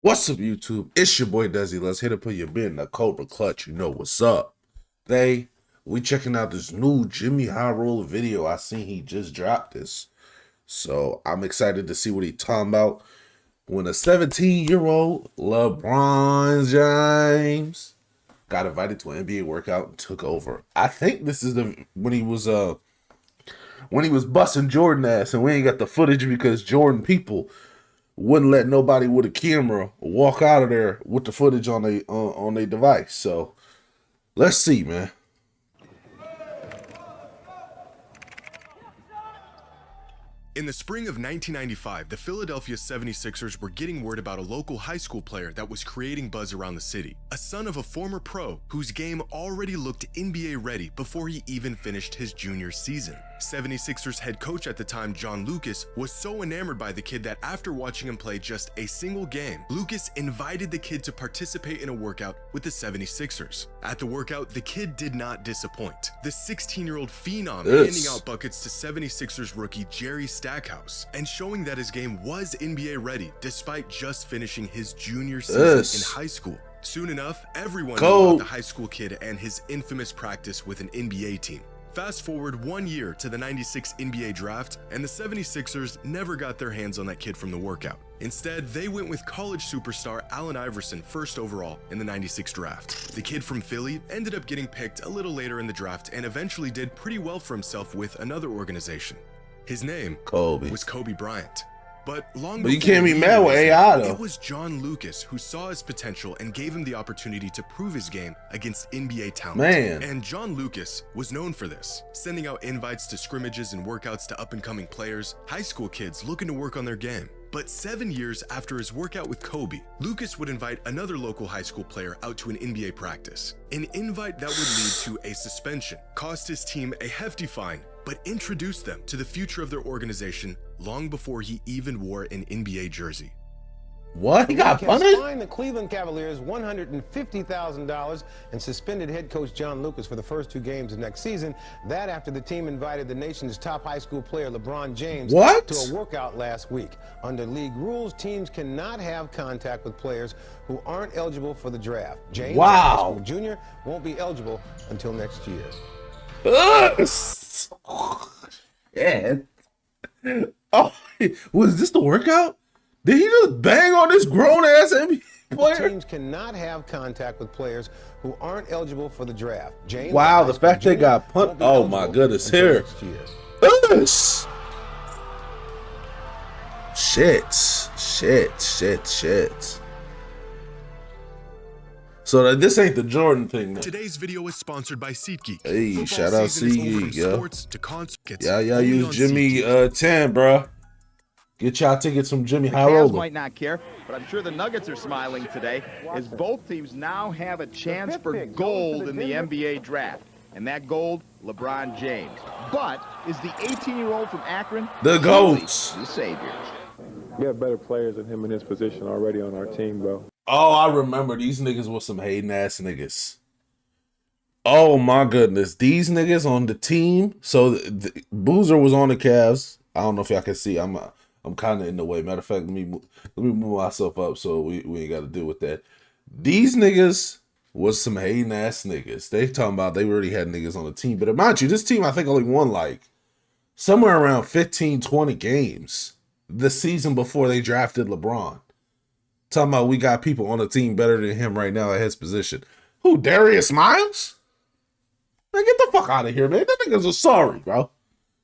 What's up, YouTube? It's your boy Desi. Let's hit up on your bin, the Cobra Clutch. You know what's up. We checking out this new Jimmy High Roller video. I seen he just dropped this. So I'm excited to see what he talking about. When a 17-year-old LeBron James got invited to an NBA workout and took over. I think this is when he was busting Jordan ass, and we ain't got the footage because Jordan people wouldn't let nobody with a camera walk out of there with the footage on a device. So let's see, man. In the spring of 1995, the Philadelphia 76ers were getting word about a local high school player that was creating buzz around the city, a son of a former pro whose game already looked NBA ready before he even finished his junior season. 76ers head coach at the time, John Lucas, was so enamored by the kid that after watching him play just a single game, Lucas invited the kid to participate in a workout with the 76ers. At the workout, the kid did not disappoint. The 16-year-old phenom handing out buckets to 76ers rookie Jerry Stackhouse and showing that his game was NBA ready despite just finishing his junior season in high school. Soon enough, everyone knew about the high school kid and his infamous practice with an NBA team. Fast forward 1 year to the 96 NBA draft, and the 76ers never got their hands on that kid from the workout. Instead, they went with college superstar Allen Iverson first overall in the 96 draft. The kid from Philly ended up getting picked a little later in the draft and eventually did pretty well for himself with another organization. His name was Kobe Bryant. But you can't be mad with AI though. It was John Lucas who saw his potential and gave him the opportunity to prove his game against NBA talent. And John Lucas was known for this, sending out invites to scrimmages and workouts to up-and-coming players, high school kids looking to work on their game. But 7 years after his workout with Kobe, Lucas would invite another local high school player out to an NBA practice. An invite that would lead to a suspension, cost his team a hefty fine, but introduced them to the future of their organization long before he even wore an NBA jersey. What? He got punished? Fined the Cleveland Cavaliers $150,000 and suspended head coach John Lucas for the first 2 games of next season. That after the team invited the nation's top high school player LeBron James to a workout last week. Under league rules, teams cannot have contact with players who aren't eligible for the draft. James, high school junior, won't be eligible until next year. Yeah. Oh, was this the workout? Did he just bang on this grown-ass NBA player? Teams cannot have contact with players who aren't eligible for the draft. James, wow, the fact they got punished. Oh my goodness, here. Shit. So this ain't the Jordan thing then. Today's video is sponsored by SeatGeek. Hey, shout out SeatGeek, yo. Y'all use Jimmy 10, bro. Get y'all tickets from Jimmy High Roller. The Cavs might not care, but I'm sure the Nuggets are smiling today as both teams now have a chance for gold in the NBA draft. And that gold, LeBron James. But is the 18-year-old from Akron the GOATs, the savior? We have better players than him in his position already on our team, though. Oh, I remember these niggas were some hating ass niggas. Oh my goodness, these niggas on the team. So Boozer was on the Cavs. I don't know if y'all can see. I'm kind of in the way. Matter of fact, let me move myself up so we ain't got to deal with that. These niggas was some hating ass niggas. They talking about they already had niggas on the team. But mind you, this team I think only won like somewhere around 15, 20 games the season before they drafted LeBron. Talking about we got people on the team better than him right now at his position. Who, Darius Miles? Man, get the fuck out of here, man. That niggas are sorry, bro.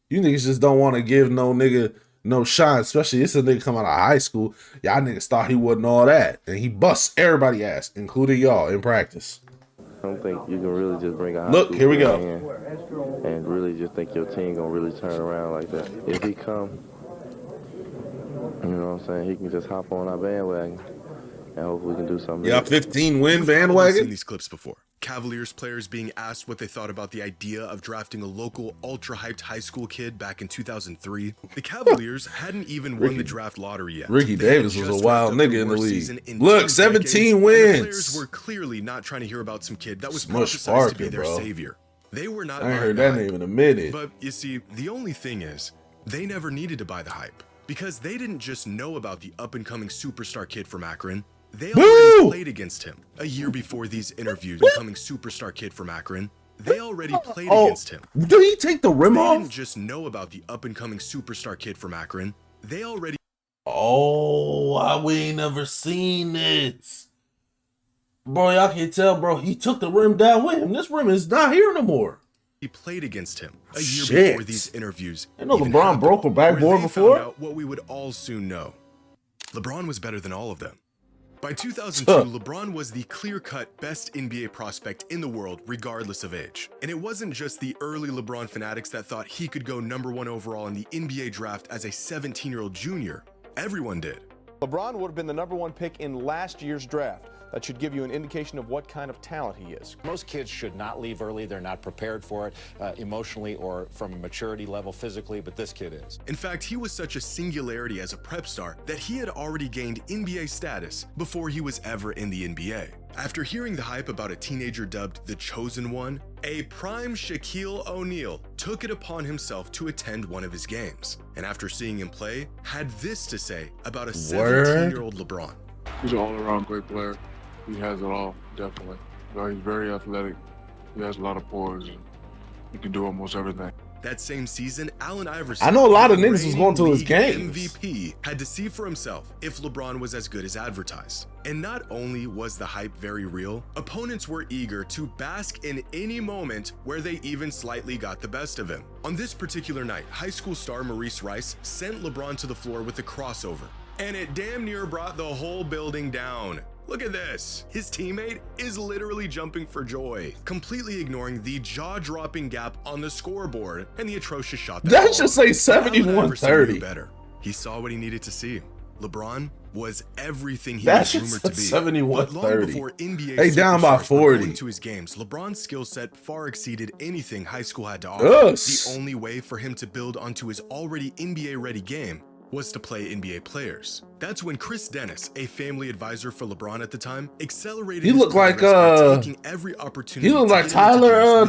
You niggas just don't want to give no nigga no shine, especially this a nigga come out of high school. Y'all niggas thought he wasn't all that. And he busts everybody ass, including y'all, in practice. I don't think you can really just bring a high Look, school here we go. And really just think your team gonna really turn around like that. If he come, you know what I'm saying, he can just hop on our bandwagon and hopefully we can do something. Yeah, 15-win I've bandwagon. seen these clips before. Cavaliers players being asked what they thought about the idea of drafting a local ultra-hyped high school kid back in 2003. The Cavaliers hadn't even won the draft lottery yet. Ricky Davis was a wild nigga in the league. Look, 17 wins. The players were clearly not trying to hear about some kid that was prophesized to be their savior. They were not. I ain't heard that name in a minute. But you see, the only thing is, they never needed to buy the hype because they didn't just know about the up-and-coming superstar kid from Akron. They already played against him a year before these interviews, becoming superstar kid from Akron. They already played against him. Did he take the rim off? They didn't just know about the up-and-coming superstar kid from Akron. They already... Oh, we ain't never seen this. Bro, y'all can tell, bro. He took the rim down with him. This rim is not here no more. He played against him a year before these interviews. I know LeBron broke a backboard before. Found out what we would all soon know. LeBron was better than all of them. By 2002, LeBron was the clear-cut best NBA prospect in the world, regardless of age. And it wasn't just the early LeBron fanatics that thought he could go #1 overall in the NBA draft as a 17-year-old junior. Everyone did. LeBron would have been the #1 pick in last year's draft. That should give you an indication of what kind of talent he is. Most kids should not leave early. They're not prepared for it emotionally or from a maturity level physically, but this kid is. In fact, he was such a singularity as a prep star that he had already gained NBA status before he was ever in the NBA. After hearing the hype about a teenager dubbed the Chosen One, a prime Shaquille O'Neal took it upon himself to attend one of his games. And after seeing him play, had this to say about a 17-year-old LeBron. He's an all-around great player. He has it all, definitely. He's very athletic. He has a lot of poise. He can do almost everything. That same season, Allen Iverson, I know a lot of niggas was going to his games. MVP, had to see for himself if LeBron was as good as advertised. And not only was the hype very real, opponents were eager to bask in any moment where they even slightly got the best of him. On this particular night, high school star Maurice Rice sent LeBron to the floor with a crossover, and it damn near brought the whole building down. Look at this. His teammate is literally jumping for joy, completely ignoring the jaw-dropping gap on the scoreboard and the atrocious shot. That should say 71-30. Better. He saw what he needed to see. LeBron was everything he That was should rumored say to be. 71-30. But long before NBA they down by superstars 40. were going to his games, LeBron's skill set far exceeded anything high school had to offer. Us. The only way for him to build onto his already NBA-ready game was to play NBA players. That's when Chris Dennis, a family advisor for LeBron at the time, accelerated his progress by taking every opportunity. He looked like Tyler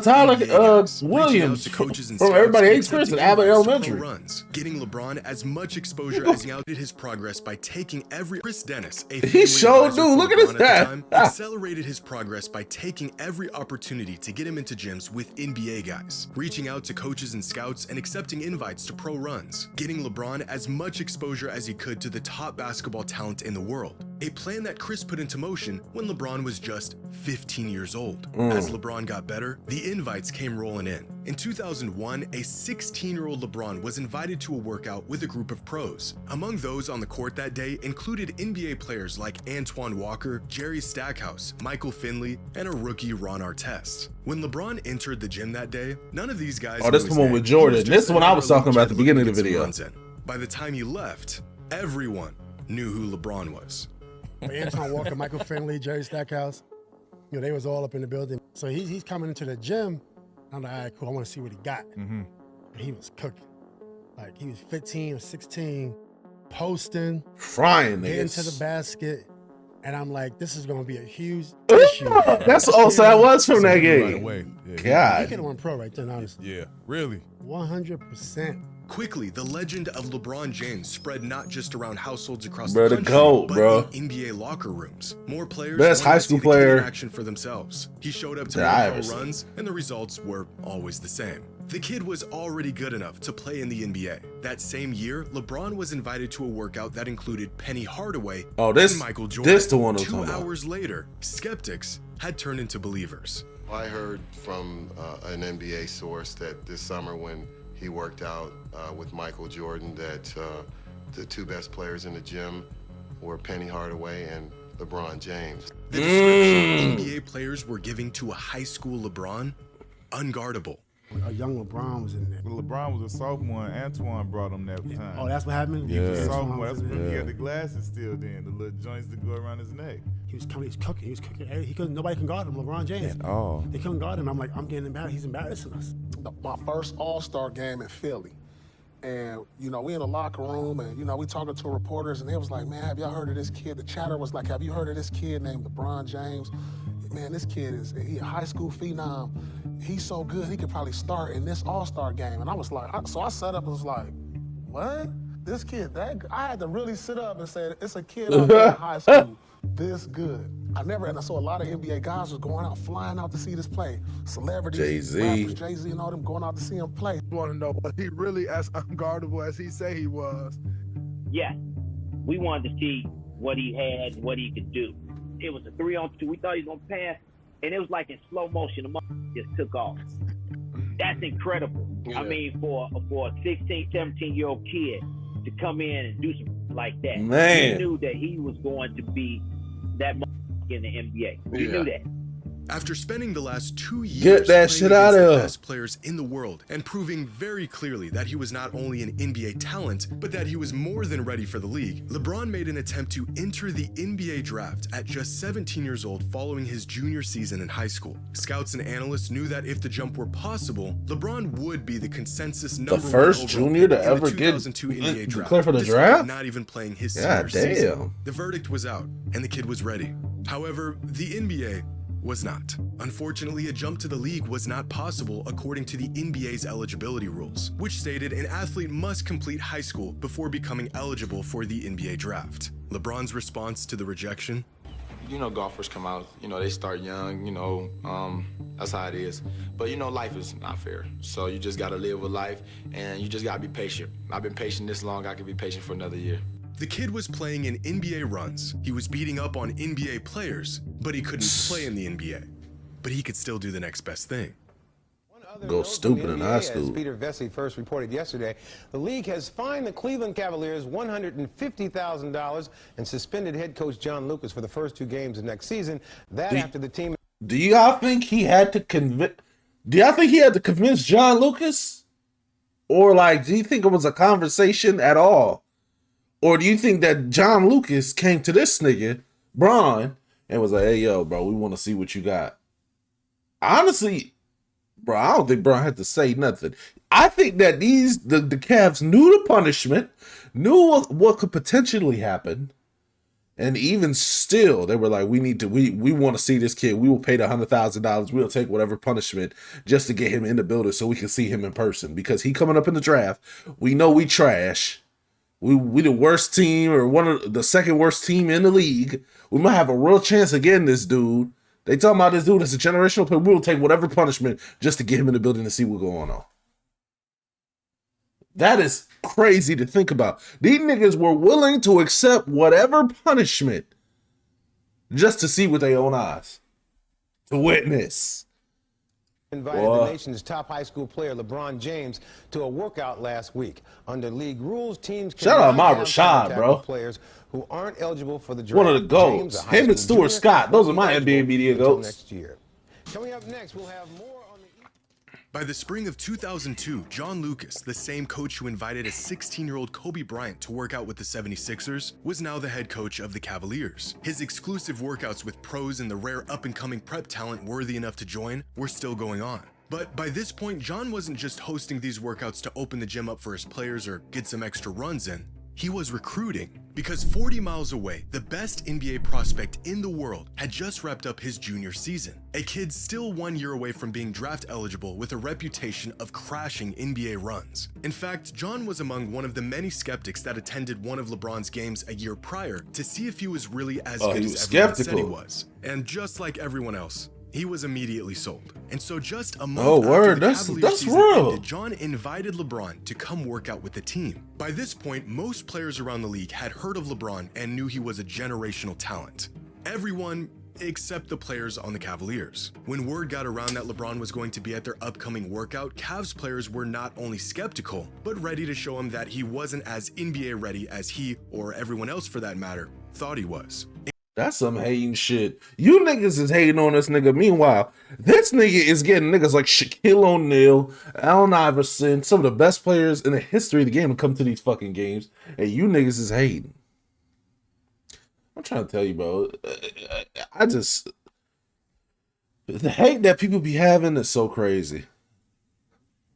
Williams from Everybody Hates Chris at Abbott Elementary. Getting LeBron as much exposure as he did his progress by taking every Chris Dennis, a he showed dude. Look at his stat. Accelerated his progress by taking every opportunity to get him into gyms with NBA guys, reaching out to coaches and scouts and accepting invites to pro runs, getting LeBron as much exposure as he could to the top basketball talent in the world. A plan that Chris put into motion when LeBron was just 15 years old. As LeBron got better, the invites came rolling in. In 2001, a 16-year-old LeBron was invited to a workout with a group of pros. Among those on the court that day included NBA players like Antoine Walker, Jerry Stackhouse, Michael Finley, and a rookie Ron Artest. When LeBron entered the gym that day, none of these guys. Oh, this is the one with Jordan. This is the one I was talking about at the beginning of the video. By the time he left, everyone knew who LeBron was. Antoine Walker, Michael Finley, Jerry Stackhouse, they was all up in the building. So he's coming into the gym. I'm like, all right, cool, I want to see what he got. And he was cooking. Like, he was 15 or 16, posting, frying getting to the basket. And I'm like, this is going to be a huge issue. That's also that was from that game. Right away. Yeah, God. He could have won pro right then, honestly. Yeah, really. 100%. Quickly, the legend of LeBron James spread not just around households across the country, but in NBA locker rooms. More players best high school player in action for themselves. He showed up to pro runs, and the results were always the same. The kid was already good enough to play in the NBA. That same year, LeBron was invited to a workout that included Penny Hardaway and Michael Jordan. This the one 2 hours later, skeptics had turned into believers. I heard from an NBA source that this summer when he worked out with Michael Jordan that the two best players in the gym were Penny Hardaway and LeBron James. The description NBA players were giving to a high school LeBron, unguardable. A young LeBron was in there. When LeBron was a sophomore, Antoine brought him that time. Oh, that's what happened? He was a sophomore. That's when he had the glasses still then, the little joints that go around his neck. He was cooking. Nobody can guard him, LeBron James. They couldn't guard him. I'm like, I'm getting embarrassed. He's embarrassing us. My first All-Star game in Philly. And, we in the locker room and, we talking to reporters and they was like, man, have y'all heard of this kid? The chatter was like, have you heard of this kid named LeBron James? Man, this kid he a high school phenom. He's so good, he could probably start in this All-Star game. And I was like, so I sat up and was like, what? This kid, I had to really sit up and say, it's a kid up in high school this good. And I saw a lot of NBA guys was going out, flying out to see this play. Celebrities, Jay-Z. rappers, Jay-Z and all them going out to see him play. You want to know, was he really as unguardable as he say he was? Yes. We wanted to see what he had, what he could do. It was a 3-on-2. We thought he was going to pass, and it was like in slow motion. The just took off. That's incredible. Yeah. I mean, for a 16, 17-year-old kid to come in and do something like that. Man. We knew that he was going to be that in the NBA. We knew that. After spending the last 2 years Get that shit out against of the here. best players in the world and proving very clearly that he was not only an NBA talent, but that he was more than ready for the league, LeBron made an attempt to enter the NBA draft at just 17 years old following his junior season in high school. Scouts and analysts knew that if the jump were possible, LeBron would be the consensus number The first one junior to ever get 2002 NBA draft, declared for the despite draft? not even playing his God senior damn. season. The verdict was out, and the kid was ready. However, the NBA was not. Unfortunately, a jump to the league was not possible according to the NBA's eligibility rules, which stated an athlete must complete high school before becoming eligible for the NBA draft. LeBron's response to the rejection? You know, golfers come out, you know, they start young, you know, that's how it is. But you know, life is not fair. So you just gotta live with life and you just gotta be patient. I've been patient this long, I can be patient for another year. The kid was playing in NBA runs. He was beating up on NBA players, but he couldn't play in the NBA. But he could still do the next best thing. Go stupid in high school. As Peter Vesey first reported yesterday, the league has fined the Cleveland Cavaliers $150,000 and suspended head coach John Lucas for the first 2 games of next season. After the team. Do y'all think he had to convince? Do y'all think he had to convince John Lucas, or like, do you think it was a conversation at all? Or do you think that John Lucas came to this nigga, Bron, and was like, hey, yo, bro, we want to see what you got? Honestly, bro, I don't think Bron had to say nothing. I think that the Cavs knew the punishment, knew what could potentially happen, and even still, they were like, we want to see this kid. We will pay the $100,000. We'll take whatever punishment just to get him in the building so we can see him in person. Because he coming up in the draft, we know we trash. We the worst team, or one of the second worst team in the league. We might have a real chance of getting this dude. They talking about this dude as a generational player. We'll take whatever punishment just to get him in the building and see what's going on. That is crazy to think about. These niggas were willing to accept whatever punishment just to see with their own eyes, to witness. Invited the nation's top high school player, LeBron James, to a workout last week. Under league rules, teams can shout out my Rashad, bro. Players who aren't eligible for the draft. One of the goats. Him and Stuart Scott. Those are my NBA media goats. Next year. Coming up next, we'll have more on the. By the spring of 2002, John Lucas, the same coach who invited a 16-year-old Kobe Bryant to work out with the 76ers, was now the head coach of the Cavaliers. His exclusive workouts with pros and the rare up-and-coming prep talent worthy enough to join were still going on. But by this point, John wasn't just hosting these workouts to open the gym up for his players or get some extra runs in. He was recruiting, because 40 miles away, the best NBA prospect in the world had just wrapped up his junior season. A kid still 1 year away from being draft eligible with a reputation of crashing NBA runs. In fact, John was among one of the many skeptics that attended one of LeBron's games a year prior to see if he was really as good as everyone said he was. And just like everyone else, he was immediately sold. And so just a month after the Cavaliers season ended, John invited LeBron to come work out with the team. By this point, most players around the league had heard of LeBron and knew he was a generational talent. Everyone except the players on the Cavaliers. When word got around that LeBron was going to be at their upcoming workout, Cavs players were not only skeptical, but ready to show him that he wasn't as NBA ready as he, or everyone else for that matter, thought he was. That's some hating shit. You niggas is hating on this nigga. Meanwhile, this nigga is getting niggas like Shaquille O'Neal, Allen Iverson, some of the best players in the history of the game to come to these fucking games, and you niggas is hating. I'm trying to tell you, bro. The hate that people be having is so crazy.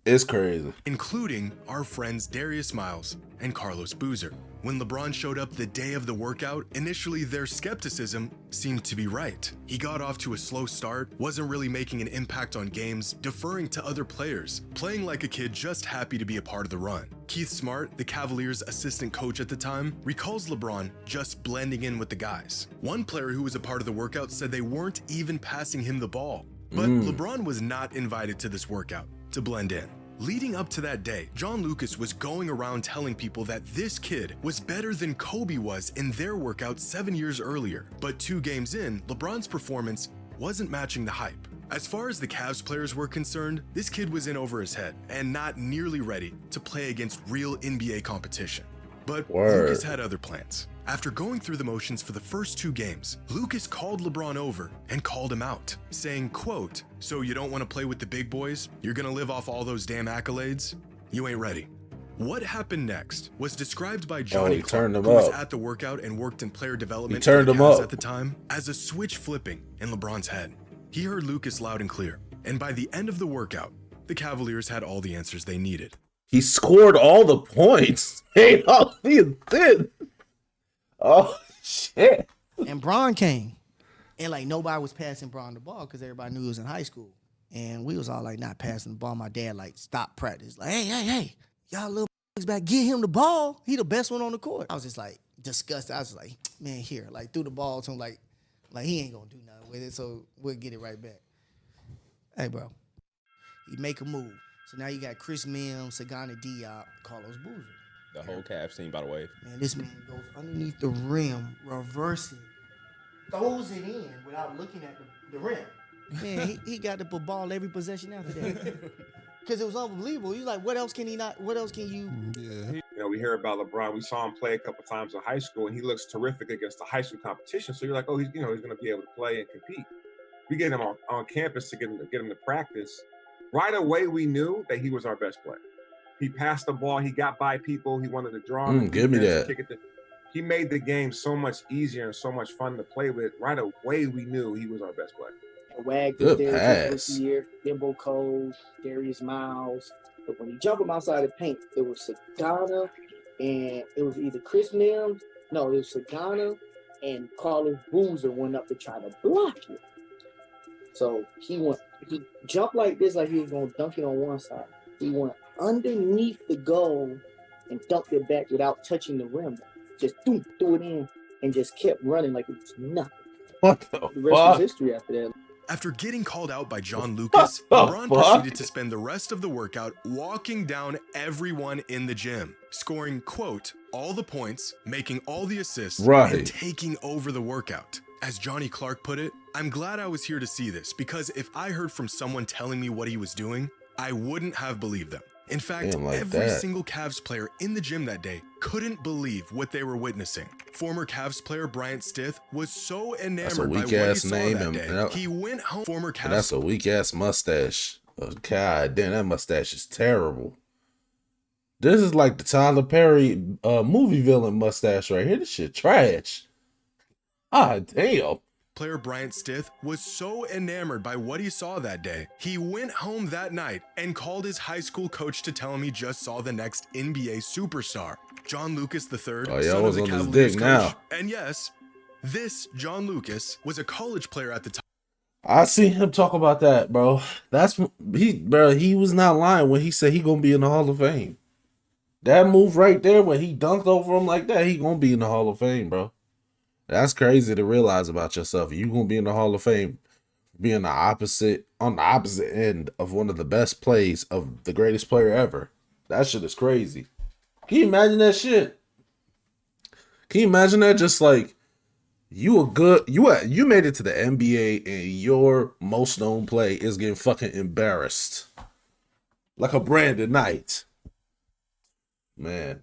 It's crazy. Including our friends Darius Miles and Carlos Boozer. When LeBron showed up the day of the workout, initially their skepticism seemed to be right. He got off to a slow start, wasn't really making an impact on games, deferring to other players, playing like a kid just happy to be a part of the run. Keith Smart, the Cavaliers' assistant coach at the time, recalls LeBron just blending in with the guys. One player who was a part of the workout said they weren't even passing him the ball. But LeBron was not invited to this workout to blend in. Leading up to that day, John Lucas was going around telling people that this kid was better than Kobe was in their workout 7 years earlier. But 2 games in, LeBron's performance wasn't matching the hype. As far as the Cavs players were concerned, this kid was in over his head and not nearly ready to play against real NBA competition. But Lucas had other plans. After going through the motions for the first 2 games, Lucas called LeBron over and called him out, saying, quote, "So you don't want to play with the big boys? You're gonna live off all those damn accolades? You ain't ready." What happened next was described by Johnny Clark, who was at the workout and worked in player development for the Cavs at the time, as a switch flipping in LeBron's head. He heard Lucas loud and clear, and by the end of the workout, the Cavaliers had all the answers they needed. He scored all the points. Hey, oh, he did. Oh, shit. And Bron came, and like nobody was passing Bron the ball because everybody knew he was in high school. And we was all like not passing the ball. My dad like stopped practice. Like, hey, y'all little back, get him the ball. He the best one on the court. I was just like disgusted. I was like, man, here, like threw the ball to him like he ain't gonna do nothing with it, so we'll get it right back. Hey, bro, you make a move. So now you got Chris Mims, Sagana Diop, Carlos Boozer. The whole Cavs team, by the way. Man, this man goes underneath the rim, reversing, throws it in without looking at the rim. Man, he got to put ball every possession after that. Because it was unbelievable. He's like, what else can you? You know, we hear about LeBron. We saw him play a couple times in high school, and he looks terrific against the high school competition. So you're like, oh, he's going to be able to play and compete. We get him on campus to get him to practice. Right away, we knew that he was our best player. He passed the ball. He got by people. He wanted to draw. Give me that. He made the game so much easier and so much fun to play with. Right away, we knew he was our best player. Good pass. Year, Dimbo Cole, Darius Miles. But when you jump him outside the paint, it was Sagana and it was either Chris Mims. No, it was Sagana and Carlos Boozer went up to try to block it. So he jumped like this, like he was going to dunk it on one side. He went underneath the goal and dunked it back without touching the rim. Just threw it in and just kept running like it was nothing. What the rest is history after that. After getting called out by John Lucas, LeBron proceeded to spend the rest of the workout walking down everyone in the gym, scoring, quote, all the points, making all the assists, and taking over the workout. As Johnny Clark put it, "I'm glad I was here to see this, because if I heard from someone telling me what he was doing, I wouldn't have believed them." In fact, every single Cavs player in the gym that day couldn't believe what they were witnessing. Former Cavs player Bryant Stith was so enamored by what he saw that day, he went home. Former Cavs. That's a weak ass mustache. Oh, God damn, that mustache is terrible. This is like the Tyler Perry movie villain mustache right here. This shit trash. Ah, damn. Player Bryant Stith was so enamored by what he saw that day, he went home that night and called his high school coach to tell him he just saw the next NBA superstar, John Lucas III, son of the Cavaliers coach. Now. And yes, this John Lucas was a college player at the time. I seen him talk about that, bro. He was not lying when he said he gonna be in the Hall of Fame. That move right there, when he dunked over him like that, he gonna be in the Hall of Fame, bro. That's crazy to realize about yourself. You gonna be in the Hall of Fame, being on the opposite end of one of the best plays of the greatest player ever. That shit is crazy. Can you imagine that shit? Can you imagine that? Just like you made it to the NBA and your most known play is getting fucking embarrassed, like a Brandon Knight, man.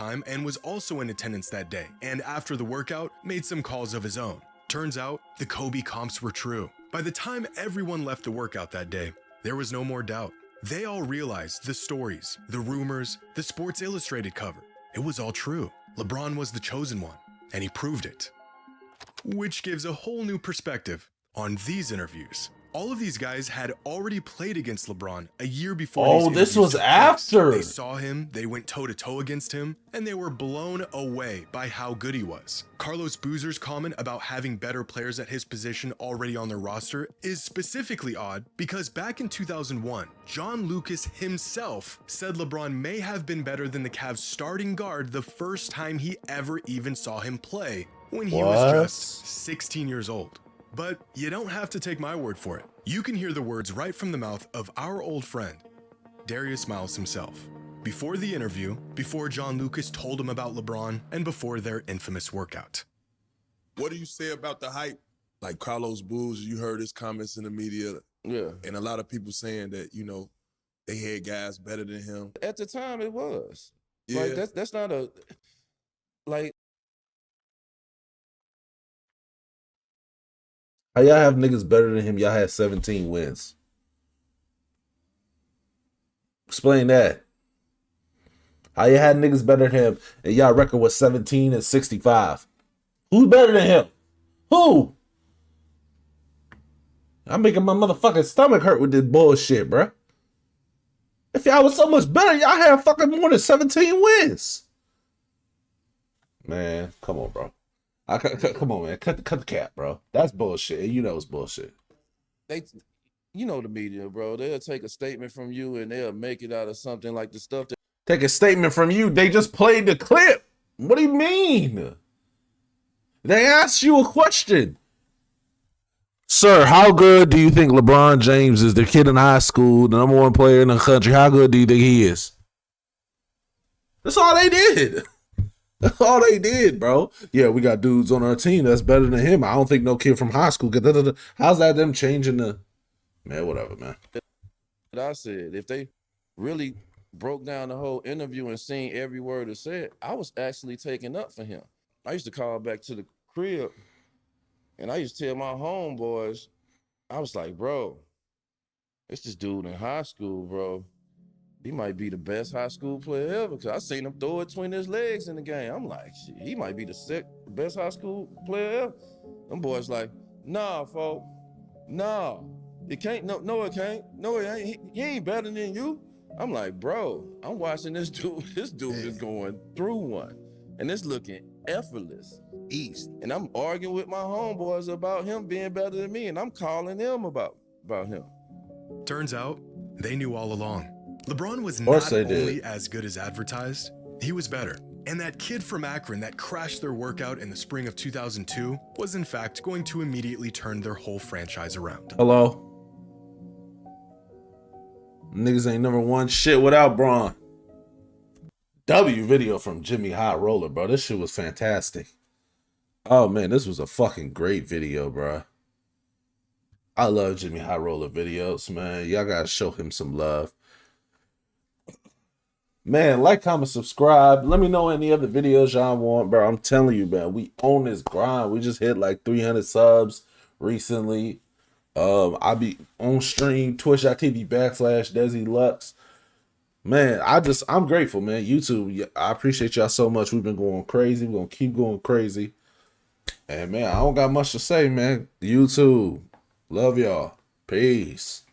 And was also in attendance that day, and after the workout, made some calls of his own. Turns out, the Kobe comps were true. By the time everyone left the workout that day, there was no more doubt. They all realized the stories, the rumors, the Sports Illustrated cover. It was all true. LeBron was the chosen one, and he proved it. Which gives a whole new perspective on these interviews All of these guys had already played against LeBron a year before. Oh, this was after. They saw him, they went toe-to-toe against him, and they were blown away by how good he was. Carlos Boozer's comment about having better players at his position already on their roster is specifically odd because back in 2001, John Lucas himself said LeBron may have been better than the Cavs starting guard the first time he ever even saw him play, when he was just 16 years old. But you don't have to take my word for it. You can hear the words right from the mouth of our old friend, Darius Miles himself. Before the interview, before John Lucas told him about LeBron, and before their infamous workout. What do you say about the hype? Like Carlos Boozer, you heard his comments in the media. Yeah. And a lot of people saying that, you know, they had guys better than him. At the time, it was. Yeah. Like, that's not a, like. How y'all have niggas better than him? Y'all had 17 wins. Explain that. How you had niggas better than him and y'all record was 17 and 65? Who's better than him? Who? I'm making my motherfucking stomach hurt with this bullshit, bruh. If y'all was so much better, y'all had fucking more than 17 wins. Man, come on, bro. Come on, man. Cut the cap, bro. That's bullshit. You know it's bullshit. You know the media, bro. They'll take a statement from you and they'll make it out of something like the stuff that. Take a statement from you. They just played the clip. What do you mean? They asked you a question. Sir, how good do you think LeBron James is? The kid in high school, the number one player in the country. How good do you think he is? That's all they did. That's all they did, bro. Yeah, we got dudes on our team that's better than him. I don't think no kid from high school. How's that them changing the... Man, whatever, man. I said, if they really broke down the whole interview and seen every word it said, I was actually taking up for him. I used to call back to the crib and I used to tell my homeboys, I was like, bro, it's this dude in high school, bro. He might be the best high school player ever because I seen him throw it between his legs in the game. I'm like, shit, he might be the best high school player ever. Them boys like, nah, folk, nah. It can't, no, it can't. No, it ain't. He ain't better than you. I'm like, bro, I'm watching this dude. This dude is going through one. And it's looking effortless. East. And I'm arguing with my homeboys about him being better than me. And I'm calling them about him. Turns out, they knew all along. LeBron was not only as good as advertised, he was better. And that kid from Akron that crashed their workout in the spring of 2002 was in fact going to immediately turn their whole franchise around. Hello? Niggas ain't number one shit without Bron. W video from Jimmy Hot Roller, bro. This shit was fantastic. Oh man, this was a fucking great video, bro. I love Jimmy Hot Roller videos, man. Y'all gotta show him some love. Man, like, comment, subscribe. Let me know any other videos y'all want, bro. I'm telling you, man, we own this grind. We just hit like 300 subs recently. I be on stream, twitch.tv/DesiLux. Man, I'm grateful, man. YouTube, I appreciate y'all so much. We've been going crazy. We're going to keep going crazy. And man, I don't got much to say, man. YouTube, love y'all. Peace.